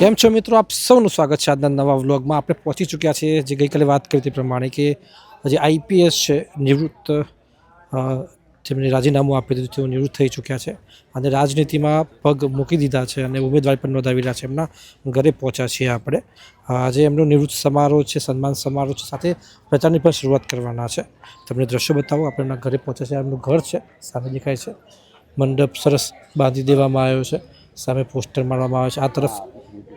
કેમ છો મિત્રો, આપ સૌનું સ્વાગત છે આજના નવા વ્લોગમાં. આપણે પહોંચી ચૂક્યા છીએ જે ગઈકાલે વાત કરી તે પ્રમાણે કે જે આઈપીએસ છે નિવૃત્ત, જેમને રાજીનામું આપી દીધું તેઓ નિવૃત્ત થઈ ચૂક્યા છે અને રાજનીતિમાં પગ મૂકી દીધા છે અને ઉમેદવારી પણ નોંધાવી રહ્યા છે. એમના ઘરે પહોંચ્યા છીએ આપણે. આજે એમનો નિવૃત્ત સમારોહ છે, સન્માન સમારોહ છે, સાથે પ્રચારની પણ શરૂઆત કરવાના છે. તમને દ્રશ્યો બતાવો. આપણે એમના ઘરે પહોંચ્યા છે. એમનું ઘર છે, સામે દેખાય છે. મંડપ સરસ બાંધી દેવામાં આવ્યો છે, સામે પોસ્ટર મારવામાં આવે છે. આ તરફ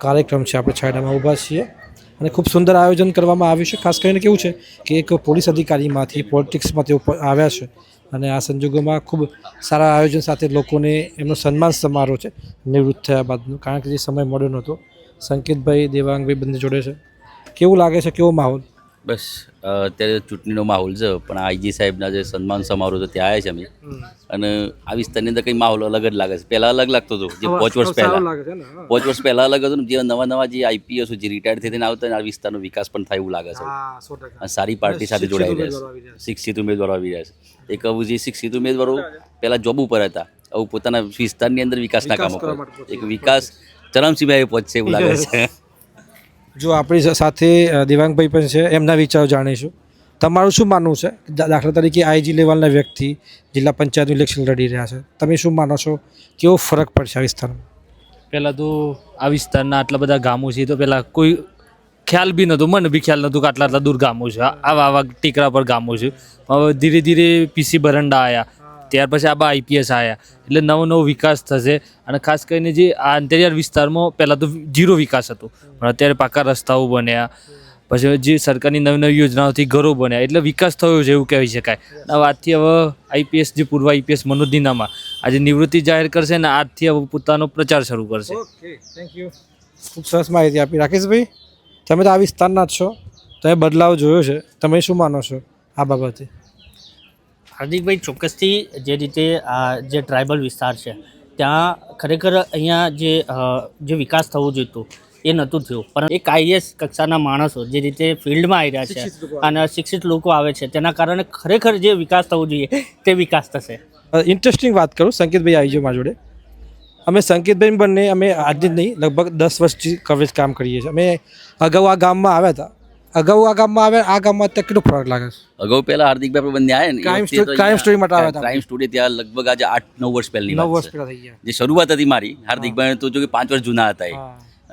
કાર્યક્રમ છે, આપણે છાયડામાં ઊભા છીએ અને ખૂબ સુંદર આયોજન કરવામાં આવ્યું છે. ખાસ કરીને કેવું છે કે એક પોલીસ અધિકારીમાંથી પોલિટિક્સમાં તેઓ આવ્યા છે અને આ સંજોગોમાં ખૂબ સારા આયોજન સાથે લોકોને એમનો સન્માન સમારોહ છે નિવૃત્ત થયા બાદનો. કારણ કે જે સમય મળ્યો નહોતો. સંકેતભાઈ, દેવાંગભાઈ બંને જોડે છે. કેવું લાગે છે, કેવો માહોલ? બસ અત્યારે ચૂંટણીનો માહોલ છે, પણ આઈજી સાહેબના જે સન્માન સમારોહ છે ત્યાં આવ્યા છે અમે. અને આ વિસ્તારની અંદર કંઈ માહોલ અલગ જ લાગે છે. પહેલાં અલગ લાગતો હતો, જે 5 વર્ષ પહેલાં 5 વર્ષ પહેલાં અલગ હતું. જે નવા જે આઈપીએસ જે રિટાયર થઈને આવતા આ વિસ્તારનો વિકાસ પણ થાય એવું લાગે છે. અને સારી પાર્ટી સાથે જોડાઈ રહ્યા છે. શિક્ષિત ઉમેદવારો આવી રહ્યા છે. એક આવું જે શિક્ષિત ઉમેદવારો પહેલાં જોબ ઉપર હતા, આવું પોતાના વિસ્તારની અંદર વિકાસના કામો કરે. એક વિકાસ ચરમસીમાએ પહોંચશે એવું લાગે છે. જો આપણી સાથે દેવાંગભાઈ પણ છે, એમના વિચારો જાણીશું. તમારું શું માનવું છે? દાખલા તરીકે આઈજી લેવલના વ્યક્તિ જિલ્લા પંચાયતનું ઇલેક્શન લડી રહ્યા છે, તમે શું માનો છો? કેવો ફરક પડશે આ વિસ્તારમાં? પહેલાં તો આ વિસ્તારના આટલા બધા ગામો છે, તો પહેલાં કોઈ ખ્યાલ બી નહોતો, મને બી ખ્યાલ નહોતું કે આટલા દૂર ગામો છે, આવા ટેકરા પર ગામો છે. હવે ધીરે ધીરે પીસી બરંડા આવ્યા, ત્યાર પછી આ આઈપીએસ આવ્યા, એટલે નવો વિકાસ થશે. અને ખાસ કરીને જે આ અંતરિયાળ વિસ્તારમાં પહેલાં તો ઝીરો વિકાસ હતો, પણ અત્યારે પાકા રસ્તાઓ બન્યા, પછી જે સરકારની નવી યોજનાઓથી ઘરો બન્યા, એટલે વિકાસ થયો છે એવું કહી શકાય. હવે આજથી હવે આઈપીએસ જે પૂર્વ આઈપીએસ મનોજ દિનામા આજે નિવૃત્તિ જાહેર કરશે ને આજથી હવે પોતાનો પ્રચાર શરૂ કરશે. Okay, thank you. ખૂબ સરસ માહિતી આપી. રાકેશભાઈ, તમે તો આ વિસ્તારના જ છો, તમે બદલાવ જોયો છે, તમે શું માનો છો આ બાબતે? હાર્દિકભાઈ, ચોક્કસથી જે રીતે આ જે ટ્રાઇબલ વિસ્તાર છે ત્યાં ખરેખર અહીંયા જે વિકાસ થવો જોઈતો એ નહોતું થયું. પણ એક આઈએસ કક્ષાના માણસો જે રીતે ફિલ્ડમાં આવી રહ્યા છે અને શિક્ષિત લોકો આવે છે તેના કારણે ખરેખર જે વિકાસ થવો જોઈએ તે વિકાસ થશે. ઇન્ટરેસ્ટિંગ વાત કરું, સંકેતભાઈ આવી જાઓ મારી જોડે. અમે સંકેતભાઈ બંને અમે આજે જ નહીં, લગભગ 10 વર્ષથી કવરેજ કામ કરીએ છીએ. અમે અગાઉ આ ગામમાં આવ્યા હતા. આ ગામમાં અત્યારે કેટલો ફરક લાગે છે? અગાઉ પહેલા હાર્દિકભાઈ બંને આવ્યા ને ક્રાઇમ સ્ટોરી માટે આવ્યા હતા. ક્રાઇમ સ્ટોરી ત્યાં લગભગ આજે 8-9 વર્ષ પહેલાની 9 વાત વર્ષ છે. પહેલા થઈ ગયા. જે શરૂઆત હતી મારી હાર્દિકભાઈ તો જો કે 5 વર્ષ જૂના હતા એ.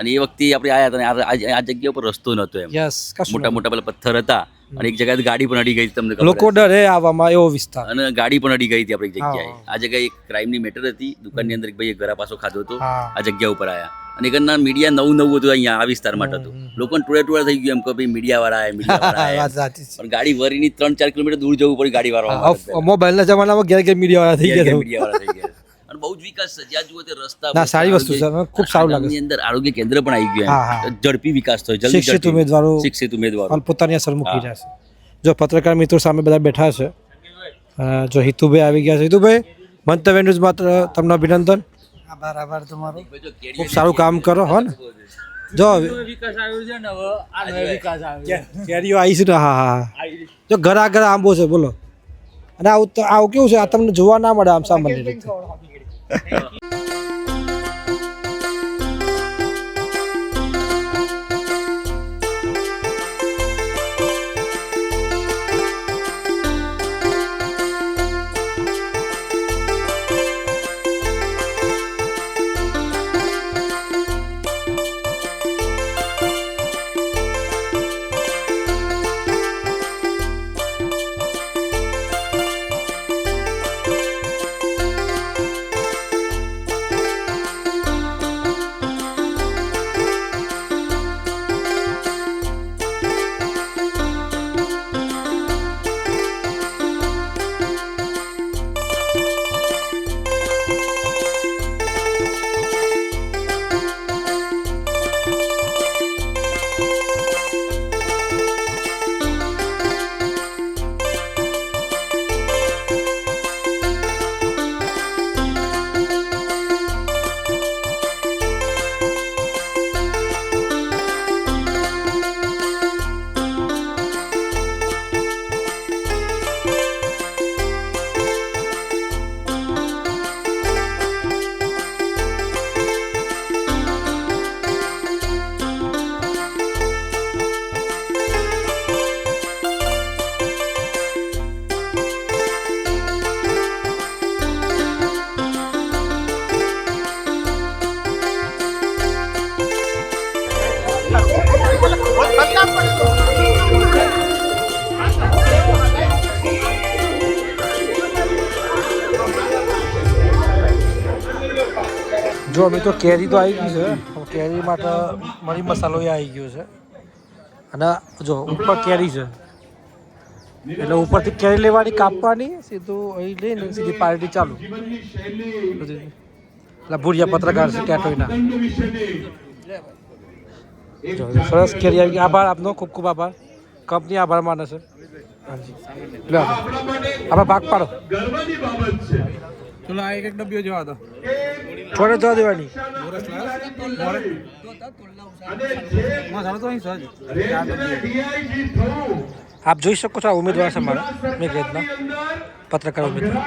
અને એ વખતે આપણે આવ્યા હતા અને આ જગ્યા ઉપર રસ્તો નહોતો એમ. યસ, મોટા પેલા પથ્થર હતા અને એક જગ્યાએ ગાડી પણ અડી ગઈ હતી, તમને ખબર લોકો ડરે આવવામાં, એવો વિસ્તાર. અને ગાડી પણ અડી ગઈ હતી આપણે એક જગ્યાએ. આ જગ્યાએ એક ક્રાઇમની મેટર હતી. દુકાનની અંદર એક ભાઈ ઘરા પાછો ખાધો હતો, આ જગ્યા ઉપર આવ્યા. અને એકના મીડિયા નવું હતું અહીંયા આ વિસ્તાર માટે હતું. લોકોને ટોળે થઈ ગયું એમ કે ભાઈ મીડિયાવાળા આવ્યા. પણ ગાડી વરીની 3-4 કિલોમીટર દૂર જવું પડે ગાડી વાળવા. મોબાઈલના જમાનામાં ઘેર મીડિયાવાળા થઈ ગયા. મીડિયાવાળા થઈ ગયા. અને બહુ જ વિકાસ છે. જ્યાં જુઓ તે રસ્તા. ના, સારી વસ્તુ છે, ખૂબ સારું લાગે છે. અંદર આરોગ્ય કેન્દ્ર પણ આવી ગયું. ઝડપી વિકાસ થયો. શિક્ષિત ઉમેદવારો પોતાની અસર મૂકી રહ્યા છે. જો પત્રકાર મિત્રો સામે બધા બેઠા છે, જો હિતુભાઈ આવી ગયા છે. હિતુભાઈ, મંતવ્ય ન્યૂઝમાં તમને અભિનંદન. આભાર તમારો. ખૂબ સારું કામ કરો. હો ને, જો વિકાસ આવ્યો છે ને હવે આ વિકાસ આવ્યો. કેરીઓ આવી છે ને. હા, જો ઘર આગળ આંબો છે, બોલો. અને આવું કેવું છે, આ તમને જોવા ના મળે આમ સામાન્ય રીતે. જો મિત્રો કેરી તો આવી ગઈ છે, કેરી માટે મરી મસાલો એ આવી ગયો છે અને જો ઉપર કેરી છે એટલે ઉપરથી કેરી લેવાની કાપવાની સીધું અહીં લઈને સીધી પાર્ટી ચાલુ. એટલે ભૂરિયા પત્રકાર છે ટેટોઈના. જો સરસ કેરી આવી ગઈ. આભાર આપનો, ખૂબ ખૂબ આભાર. કંપની આભાર માને છે. હાજી લે આપણે ભાગ પાડો. ચલો આ એક ડબ્બીઓ જવા દો. થોડે જવા દેવાની. આપ જોઈ શકો છો આ ઉમેદવાર છે મારા મેઘરેજના પત્રકાર ઉમેદવાર.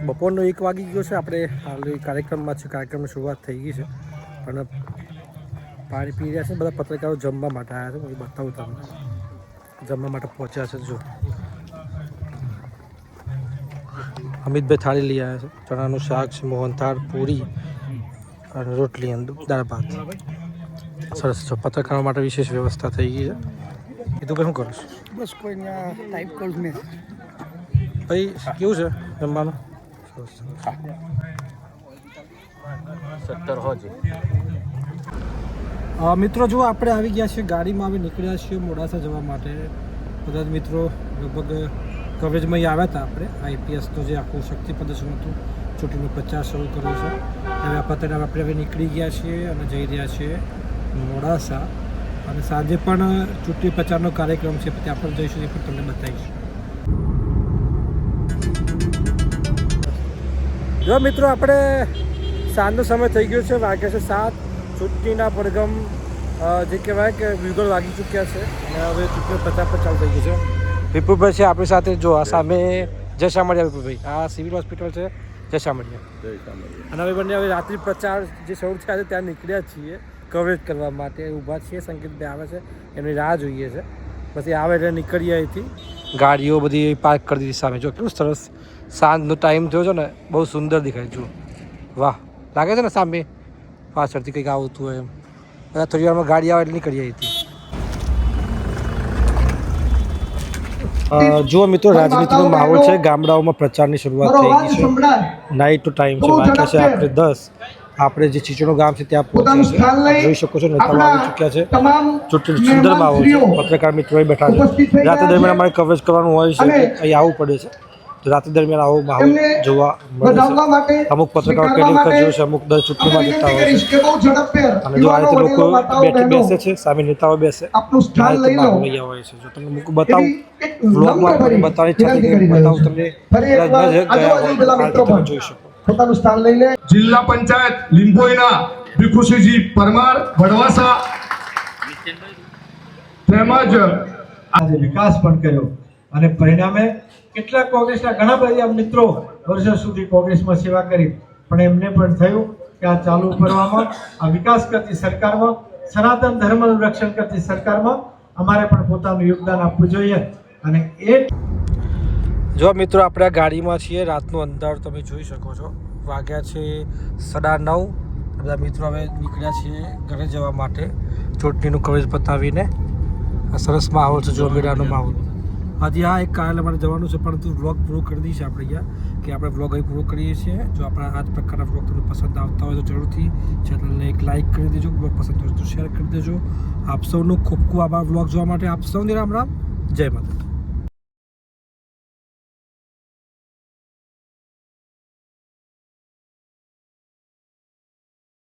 બપોરનો 1 વાગી ગયો છે. આપણે હાલ કાર્યક્રમમાં છે, કાર્યક્રમની શરૂઆત થઈ ગઈ છે પણ પાણી પી રહ્યા છે. બધા પત્રકારો જમવા માટે આવ્યા છે. હું બતાવું તમને, જમવા માટે પહોંચ્યા છે. જો અમિતભાઈ થાળી લઈ આવ્યા છે, ચણાનું શાક છે, મોહનથાળ, પૂરી અને રોટલી અને દાળ ભાત. સરસ છે. પત્રકારો માટે વિશેષ વ્યવસ્થા થઈ ગઈ છે. એ તું ભાઈ શું કરું છું? બસ કોઈ ટાઈપ કરું ને. ભાઈ કેવું છે જમવાનું? મિત્રો જો આપણે આવી ગયા છીએ, ગાડીમાં આવી નીકળ્યા છીએ મોડાસા જવા માટે. બધા જ મિત્રો લગભગ કવરેજમાં અહીં આવ્યા હતા. આપણે આઈપીએસનું જે આખું શક્તિ પ્રદર્શન હતું, ચૂંટણીનો પ્રચાર શરૂ કર્યો છે. હવે આપણે હવે નીકળી ગયા છીએ અને જઈ રહ્યા છીએ મોડાસા. અને સાંજે પણ ચૂંટણી પ્રચારનો કાર્યક્રમ છે, ત્યાં પણ જઈશું, એ પણ તમને બતાવીશું. જો મિત્રો આપણે સાંજનો સમય થઈ ગયો છે, વાગ્યા છે 7. ચૂંટણીના પડઘમ જે કહેવાય કે વિગળ વાગી ચૂક્યા છે અને હવે ચૂંટણીનો પ્રચાર પણ ચાલુ થઈ ગયો છે. વિપુલભાઈ છે આપણી સાથે. જો આ સામે જય શામળિયા વિપુલભાઈ, આ સિવિલ હોસ્પિટલ છે જય શામળિયા. અને હવે બંને હવે રાત્રિ પ્રચાર જે શરૂ થયા છે ત્યાં નીકળ્યા છીએ કવરેજ કરવા માટે. ઊભા છીએ, સંકેતભાઈ આવે છે, એમની રાહ જોઈએ છે. પછી આવે એટલે નીકળીએ અહીંથી. ગાડીઓ બધી પાર્ક કરી દીધી સામે. જો કેટલું સરસ સાંજનો ટાઈમ થયો છે ને, બહુ સુંદર દેખાય. જુઓ, વાહ લાગે છે ને સામે પાછળથી કંઈક આવતું હોય એમ. બધા થોડી વારમાં ગાડી આવે એટલે નીકળીએ અહીંથી. જુઓ મિત્રો, રાજનીતિનો માહોલ છે. ગામડાઓમાં પ્રચારની શરૂઆત થઈ ગઈ છે. નાઇટનો ટાઈમ છે, વાગ્યા છે આપણે 10. આપણે જે ચીચોનું ગામ છે ત્યાં પહોંચ્યા છે. જોઈ શકો છો નેતાઓ આવી ચૂક્યા છે. ચૂંટણી સુંદર માહોલ છે. પત્રકાર મિત્રો બેઠા છે. રાત્રિ દરમિયાન અમારે કવરેજ કરવાનું હોય છે, અહીં આવવું પડે છે. તો રાત્રિ દરમિયાન આવો માહોલ જોવા મળે છે. અમુક પત્રકારો પહેલી વખત જોયું છે, અમુક દર ચૂંટણીમાં જતા હોય છે. અને જો આ રીતે લોકો બેસે છે, સામે નેતાઓ બેસે, આ રીતે માહોલ અહીંયા હોય છે. જો તમને મૂકું બતાવું, વ્લોગમાં બતાવવાની છતાં બતાવું તમને, તમે જોઈ શકો. પોતાનું સ્થાન લઈ લે. જિલ્લા પંચાયત લીંબોઈના ભીખુસિંહજી પરમાર વડવાસા તેમજ આજે વિકાસ પણ કર્યો અને પરિણામે કેટલાક કોંગ્રેસના ઘણા બધા મિત્રો વર્ષો સુધી કોંગ્રેસમાં સેવા કરી, પણ એમને પણ થયું કે આ ચાલુ કરવામાં, આ વિકાસ કરતી સરકારમાં, સનાતન ધર્મનું રક્ષણ કરતી સરકારમાં અમારે પણ પોતાનું યોગદાન આપવું જોઈએ. અને એ જો મિત્રો આપણે આ ગાડીમાં છીએ, રાતનું અંધારું તમે જોઈ શકો છો. વાગ્યા છે 9:30. બધા મિત્રો હવે નીકળ્યા છીએ ઘરે જવા માટે ચૂંટણીનું કવરેજ પતાવીને. આ સરસ માહોલ છે, જો મેળાનો માહોલ. હજી આ એક કાલે અમારે જવાનું છે, પરંતુ વ્લોગ પૂરો કરી દઈશું આપણે અહીંયા, કે આપણે વ્લોગ અહીં પૂરો કરીએ છીએ. જો આપણા આ જ પ્રકારના વ્લોગ તમને પસંદ આવતા હોય તો જરૂરથી ચેનલને એક લાઇક કરી દેજો, વ્લોગ પસંદ હોય તો શેર કરી દેજો. આપ સૌનો ખૂબ ખૂબ આભાર વ્લોગ જોવા માટે. આપ સૌને રામ રામ, જય માતા.